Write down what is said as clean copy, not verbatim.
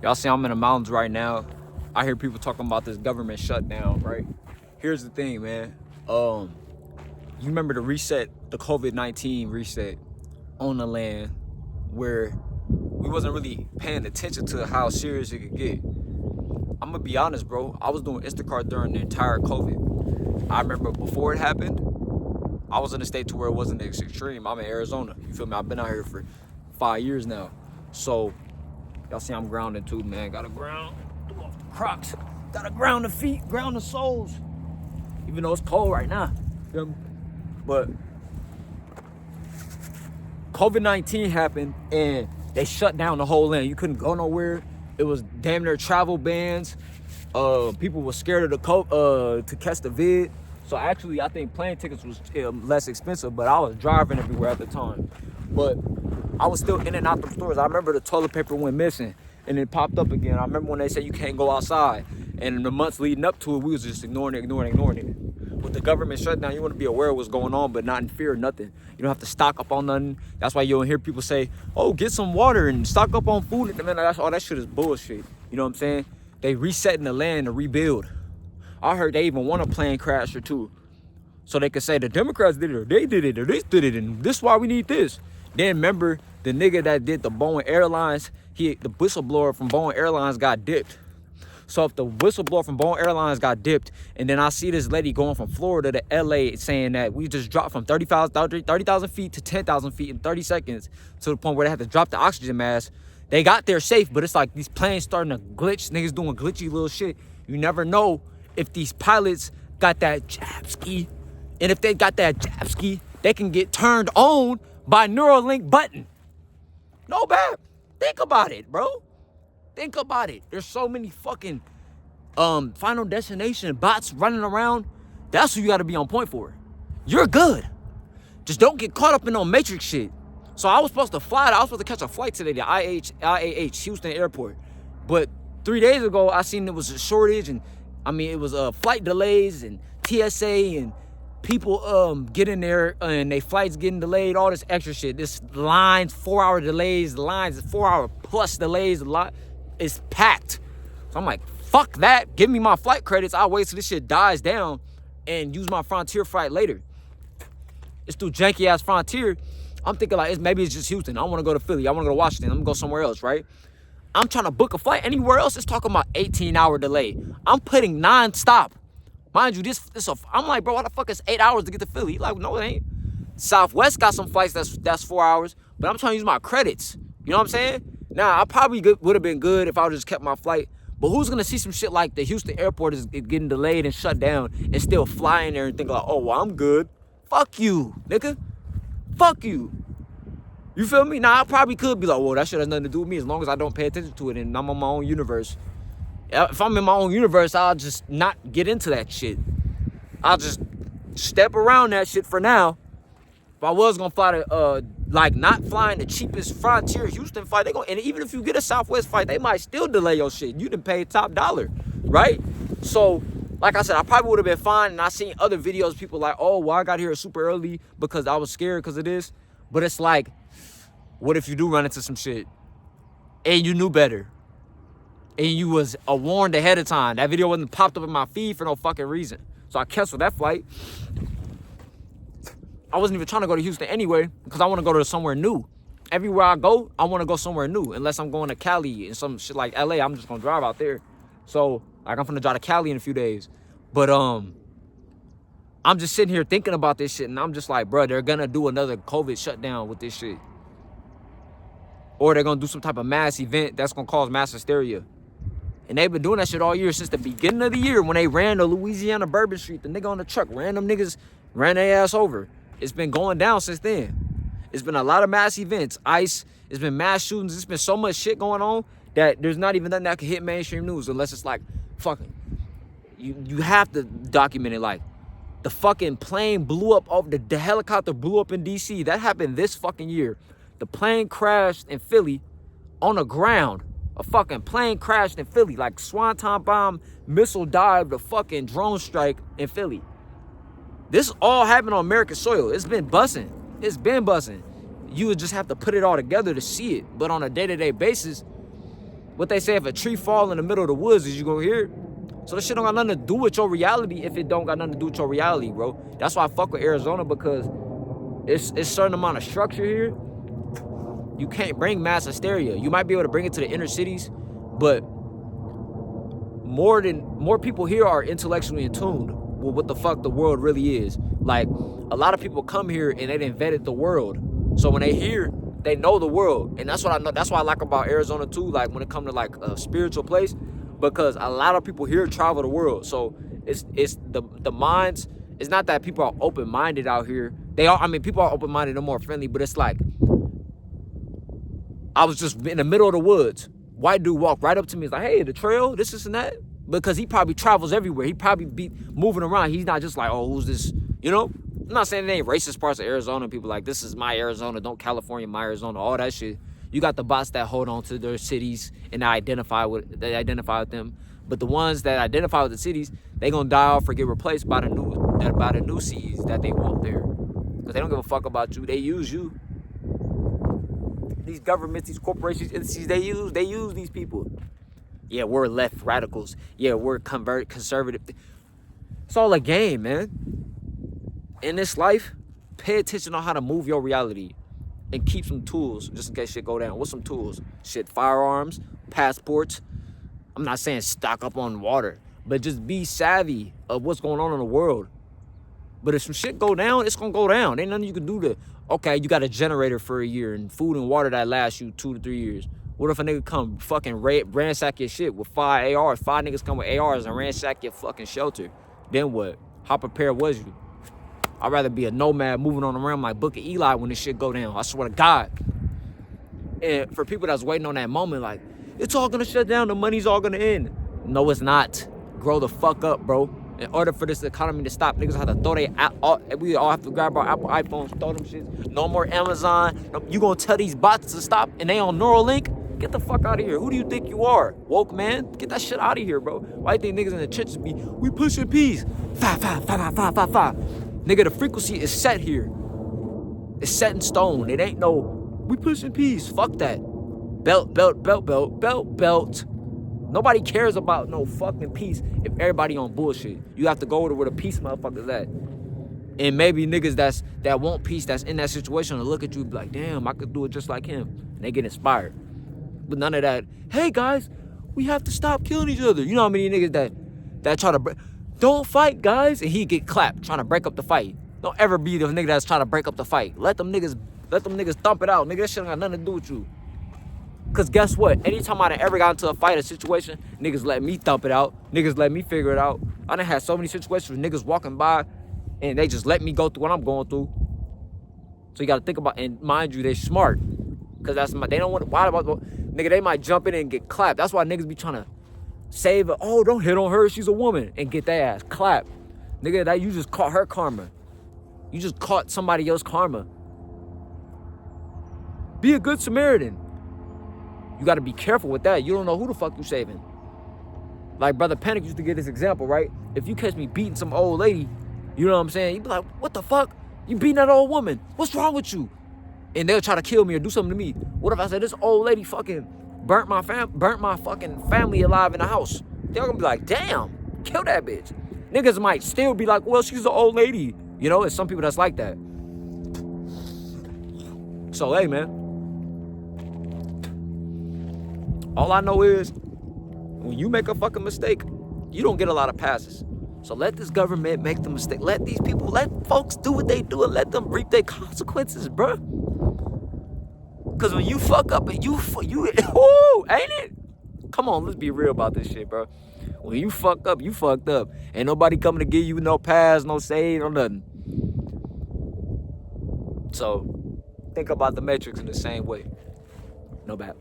Y'all see I'm in the mountains right now. I hear people talking about this government shutdown, right? Here's the thing, man. You remember the reset, the COVID-19 reset on the land where we wasn't really paying attention to how serious it could get. I'm gonna be honest, bro. I was doing Instacart during the entire COVID. I remember before it happened, I was in a state to where it wasn't as extreme. I'm in Arizona. You feel me? I've been out here for 5 years now. So y'all see I'm grounding too, man. Gotta ground. Do off the Crocs. Gotta ground the feet, ground the soles. Even though it's cold right now. Feel me? But COVID-19 happened and they shut down the whole land. You couldn't go nowhere. It was damn near travel bans. People were scared of to catch the vid. So actually, I think plane tickets was less expensive, but I was driving everywhere at the time. But I was still in and out the stores. I remember the toilet paper went missing and it popped up again. I remember when they said you can't go outside. And in the months leading up to it, we was just ignoring it. With the government shutdown, you want to be aware of what's going on, but not in fear of nothing. You don't have to stock up on nothing. That's why you don't hear people say, oh, get some water and stock up on food. Man, all that shit is bullshit. You know what I'm saying? They resetting the land to rebuild. I heard they even want a plane crash or two. So they could say the Democrats did it, or they did it, or they did it, and this is why we need this. Then remember the nigga that did the Boeing Airlines, the whistleblower from Boeing Airlines got dipped. So if the whistleblower from Boeing Airlines got dipped, and then I see this lady going from Florida to LA saying that we just dropped from 30,000 feet to 10,000 feet in 30 seconds to the point where they had to drop the oxygen mask. They got there safe, but it's like these planes starting to glitch. Niggas doing glitchy little shit. You never know if these pilots got that Japski. And if they got that Japski, they can get turned on by Neuralink button. No bad. Think about it, bro. Think about it. There's so many fucking Final Destination bots running around. That's who you gotta be on point for. You're good. Just don't get caught up in no Matrix shit. So I was supposed to fly. I was supposed to catch a flight today to IAH, Houston Airport. But 3 days ago, I seen there was a shortage, and it was flight delays and TSA and people getting there and they flights getting delayed, all this extra shit. This lines, 4-hour delays, lines, 4-hour plus delays, a lot. It's packed. So I'm like, fuck that. Give me my flight credits. I'll wait till this shit dies down and use my Frontier flight later. It's through janky ass Frontier. I'm thinking like, maybe it's just Houston. I want to go to Philly. I want to go to Washington. I'm going to go somewhere else, right? I'm trying to book a flight anywhere else. It's talking about 18-hour delay. I'm putting non-stop. Mind you, I'm like, bro, why the fuck is 8 hours to get to Philly? Like, no, it ain't. Southwest got some flights that's 4 hours, but I'm trying to use my credits. You know what I'm saying? Now, I probably would have been good if I would just kept my flight. But who's going to see some shit like the Houston airport is getting delayed and shut down and still fly in there and think like, oh, well, I'm good. Fuck you, nigga. Fuck you. You feel me? Now, I probably could be like, well, that shit has nothing to do with me as long as I don't pay attention to it and I'm on my own universe. If I'm in my own universe, I'll just not get into that shit. I'll just step around that shit for now. If I was gonna fly to, not flying the cheapest Frontier Houston flight, and even if you get a Southwest flight, they might still delay your shit. You done paid top dollar, right? So, like I said, I probably would have been fine. And I seen other videos, people like, oh, well, I got here super early because I was scared because of this. But it's like, what if you do run into some shit and you knew better? And you was warned ahead of time. That video wasn't popped up in my feed for no fucking reason. So I canceled that flight. I wasn't even trying to go to Houston anyway because I want to go to somewhere new. Everywhere I go, I want to go somewhere new. Unless I'm going to Cali and some shit like LA, I'm just going to drive out there. So, like, I'm finna drive to Cali in a few days. But, I'm just sitting here thinking about this shit and I'm just like, bro, they're going to do another COVID shutdown with this shit. Or they're going to do some type of mass event that's going to cause mass hysteria. And they've been doing that shit all year since the beginning of the year when they ran to Louisiana Bourbon Street. The nigga on the truck ran them niggas, ran their ass over. It's been going down since then. It's been a lot of mass events. ICE, it's been mass shootings. It's been so much shit going on that there's not even nothing that can hit mainstream news unless it's like, fucking, you have to document it. Like, the fucking plane blew up, the helicopter blew up in D.C. That happened this fucking year. The plane crashed in Philly on the ground. A fucking plane crashed in Philly, like Swanton bomb, missile dive, the fucking drone strike in Philly. This all happened on American soil. It's been bussing. It's been bussing. You would just have to put it all together to see it. But on a day-to-day basis, What they say, if a tree fall in the middle of the woods, is you gonna hear it? So this shit don't got nothing to do with your reality if it don't got nothing to do with your reality, bro. That's why I fuck with Arizona, because it's certain amount of structure here. You can't bring mass hysteria. You might be able to bring it to the inner cities, but more people here are intellectually in tune with what the fuck the world really is. Like, a lot of people come here and they invented the world. So when they hear, they know the world. And that's what I know. That's what I like about Arizona too. Like, when it comes to like a spiritual place, because a lot of people here travel the world. So it's the minds. It's not that people are open-minded out here. They are. I mean, people are open-minded and more friendly. But it's like, I was just in the middle of the woods. White dude walked right up to me. He's like, hey, the trail, this and that. Because he probably travels everywhere. He probably be moving around. He's not just like, oh, who's this? You know? I'm not saying it ain't racist parts of Arizona. People like, this is my Arizona. Don't California my Arizona. All that shit. You got the bots that hold on to their cities and they identify with them. But the ones that identify with the cities, they gonna die off or get replaced by the new seeds that they want there. Because they don't give a fuck about you. They use you. These governments, these corporations, entities, they use these people. Yeah, we're left radicals. Yeah, we're conservative. It's all a game, man. In this life, pay attention on how to move your reality and keep some tools just in case shit go down. What's some tools? Shit, firearms, passports. I'm not saying stock up on water, but just be savvy of what's going on in the world. But if some shit go down, it's gonna go down. Ain't nothing you can do to, okay, you got a generator for a year and food and water that lasts you 2 to 3 years. What if a nigga come fucking ransack your shit with 5 ARs? 5 niggas come with ARs and ransack your fucking shelter. Then what? How prepared was you? I'd rather be a nomad moving on around like Book of Eli when this shit go down. I swear to God. And for people that's waiting on that moment, like, it's all gonna shut down, the money's all gonna end. No, it's not. Grow the fuck up, bro. In order for this economy to stop, niggas have to throw we all have to grab our Apple iPhones, throw them shits. No more Amazon. You gonna tell these bots to stop and they on Neuralink? Get the fuck out of here. Who do you think you are? Woke man? Get that shit out of here, bro. Why you think niggas in the churches we pushing peace? Five. Nigga, the frequency is set here. It's set in stone. It ain't no, we pushing peace. Fuck that. Belt. Nobody cares about no fucking peace if everybody on bullshit. You have to go to where the peace motherfuckers at. And maybe niggas that want peace, that's in that situation, to look at you and be like, damn, I could do it just like him. And they get inspired. But none of that, hey guys, we have to stop killing each other. You know how many niggas that try to don't fight, guys, and he get clapped trying to break up the fight. Don't ever be the nigga that's trying to break up the fight. Let them niggas thump it out. Nigga, that shit ain't got nothing to do with you. Cause guess what? Anytime I done ever got into a fight, a situation, niggas let me thump it out. Niggas let me figure it out. I done had so many situations with niggas walking by and they just let me go through what I'm going through. So you gotta think about, and mind you, they smart. Cause they don't want, nigga, they might jump in and get clapped. That's why niggas be trying to save her. Oh, don't hit on her, she's a woman, and get their ass clapped. Nigga, that you just caught her karma. You just caught somebody else's karma. Be a good Samaritan. You got to be careful with that. You don't know who the fuck you saving. Like Brother Panic used to give this example, right? If you catch me beating some old lady, you know what I'm saying? You be like, what the fuck? You beating that old woman? What's wrong with you? And they'll try to kill me or do something to me. What if I said this old lady fucking burnt my fucking family alive in the house? They're gonna be like, damn, kill that bitch. Niggas might still be like, well, she's an old lady. You know, it's some people that's like that. So, hey, man. All I know is, when you make a fucking mistake, you don't get a lot of passes. So let this government make the mistake. Let these people, let folks do what they do and let them reap their consequences, bro. Because when you fuck up and you woo, ain't it? Come on, let's be real about this shit, bro. When you fuck up, you fucked up. Ain't nobody coming to give you no pass, no save, no nothing. So think about the Matrix in the same way. No bad.